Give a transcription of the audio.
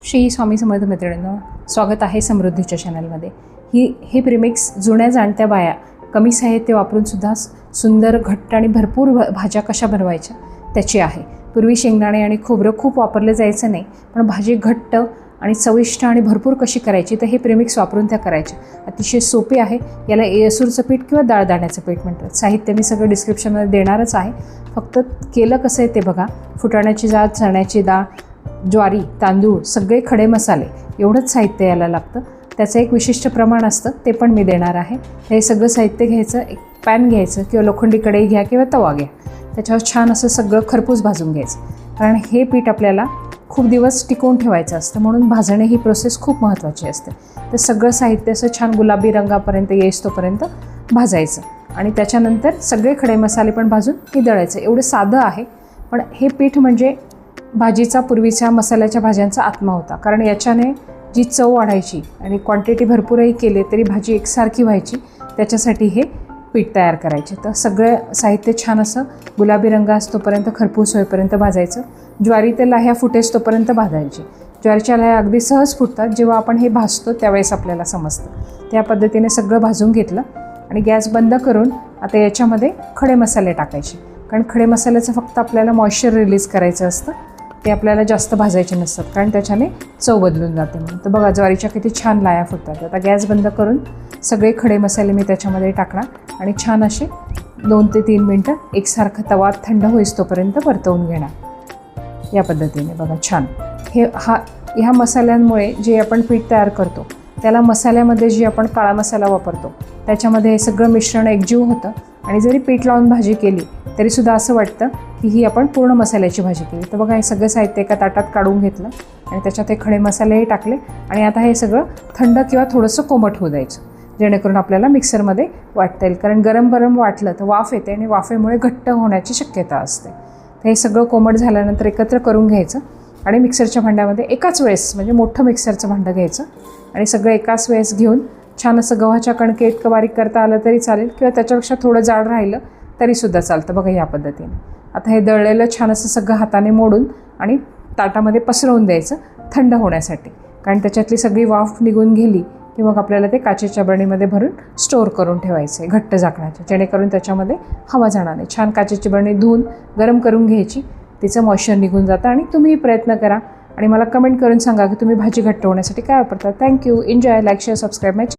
श्री स्वामी समर्थ मित्रांनो, स्वागत आहे समृद्धीच्या चॅनलमध्ये। हे प्रीमिक्स जुन्या जाणत्या बाया कमी साहित्य वापरूनसुद्धा सुंदर घट्ट आणि भरपूर भाज्या कशा बनवायच्या त्याची आहे। पूर्वी शेंगदाणे आणि खोबरं खूप वापरले जायचं नाही, पण भाजी घट्ट आणि चविष्ट आणि भरपूर कशी करायची तर हे प्रीमिक्स वापरून त्या करायच्या। अतिशय सोपे आहे। याला येसूरचं पीठ किंवा डाळ दाण्याचं पीठ म्हणतात। साहित्य मी सगळं डिस्क्रिप्शनमध्ये देणारच आहे, फक्त केलं कसं आहे ते बघा। फुटाण्याची डाळ, चण्याची डाळ, ज्वारी, तांदूळ, सगळे खडे मसाले एवढंच साहित्य याला लागतं। त्याचं एक विशिष्ट प्रमाण असतं, ते पण मी देणार आहे। हे सगळं साहित्य घ्यायचं, एक पॅन घ्यायचं किंवा लोखंडी कढई घ्या किंवा तवा घ्या, त्याच्यावर छान असं सगळं खरपूस भाजून घ्यायचं, कारण हे पीठ आपल्याला खूप दिवस टिकवून ठेवायचं असतं, म्हणून भाजणे ही प्रोसेस खूप महत्त्वाची असते। तर सगळं साहित्य असं छान गुलाबी रंगापर्यंत येईस्तोपर्यंत भाजायचं आणि त्याच्यानंतर सगळे खडे मसाले पण भाजून हे दळायचं। एवढं साधं आहे, पण हे पीठ म्हणजे भाजीचा पूर्वीच्या मसाल्याच्या भाज्यांचा आत्मा होता, कारण याच्याने जी चव वाढायची आणि क्वांटिटी भरपूरही केले तरी भाजी एकसारखी व्हायची, त्याच्यासाठी हे पीठ तयार करायचे। तर सगळं साहित्य छान असं गुलाबी रंग असतोपर्यंत खरपूस होईपर्यंत भाजायचं। ज्वारी ते लाह्या फुटेस तोपर्यंत भाजायची। ज्वारीच्या लाह्या अगदी सहज फुटतात, जेव्हा आपण हे भाजतो त्यावेळेस आपल्याला समजतं। त्या पद्धतीने सगळं भाजून घेतलं आणि गॅस बंद करून आता याच्यामध्ये खडे मसाले टाकायचे, कारण खडे मसाल्याचं फक्त आपल्याला मॉइश्चर रिलीज करायचं असतं, ते आपल्याला जास्त भाजायचे नसतात, कारण त्याच्याने चव बदलून जाते म्हणून। तर बघा ज्वारीच्या किती छान लाह्या फुटतात। आता गॅस बंद करून सगळे खडे मसाले मी त्याच्यामध्ये टाकणार आणि छान असे 2 ते 3 मिनटं एकसारखा तवा थंड होईस्तोपर्यंत परतवून घेणार। या पद्धतीने बघा छान ह्या मसाल्यांमुळे जे आपण पीठ तयार करतो त्याला मसाल्यामध्ये जी आपण काळा मसाला वापरतो त्याच्यामध्ये हे सगळं मिश्रण एकजीव होतं आणि जरी पीठ लावून भाजी केली तरीसुद्धा असं वाटतं की ही आपण पूर्ण मसाल्याची भाजी केली। तर बघा हे सगळं साहित्य एका ताटात काढून घेतलं आणि त्याच्यात हे खडे मसालेही टाकले आणि आता हे सगळं थंड किंवा थोडंसं कोमट होऊ द्यायचं, जेणेकरून आपल्याला मिक्सरमध्ये वाटता येईल, कारण गरम गरम वाटलं तर वाफ येते आणि वाफेमुळे घट्ट होण्याची शक्यता असते। तर हे सगळं कोमट झाल्यानंतर एकत्र करून घ्यायचं आणि मिक्सरच्या भांड्यामध्ये एकाच वेळेस, म्हणजे मोठं मिक्सरचं भांडं घ्यायचं आणि सगळं एकाच वेळेस घेऊन छान असं गव्हाच्या कणके इतकं बारीक करता आलं तरी चालेल किंवा त्याच्यापेक्षा थोडं जाड राहिलं तरीसुद्धा चालतं। बघा या पद्धतीने आता हे दळलेलं छान असं सगळं हाताने मोडून आणि ताटामध्ये पसरवून द्यायचं थंड होण्यासाठी, कारण त्याच्यातली सगळी वाफ निघून गेली की मग आपल्याला ते काचेच्या बरणीमध्ये भरून स्टोअर करून ठेवायचं आहे घट्ट झाकणाचे, जेणेकरून त्याच्यामध्ये हवा जाणार नाही। छान काचेची बरणी धुवून गरम करून घ्यायची, तिचं मॉइश्चर निघून जातं आणि तुम्ही प्रयत्न करा आणि मला कमेंट करून सांगा की तुम्ही भाजी घट्ट होण्यासाठी काय वापरता। Thank you, enjoy, like, share, subscribe माय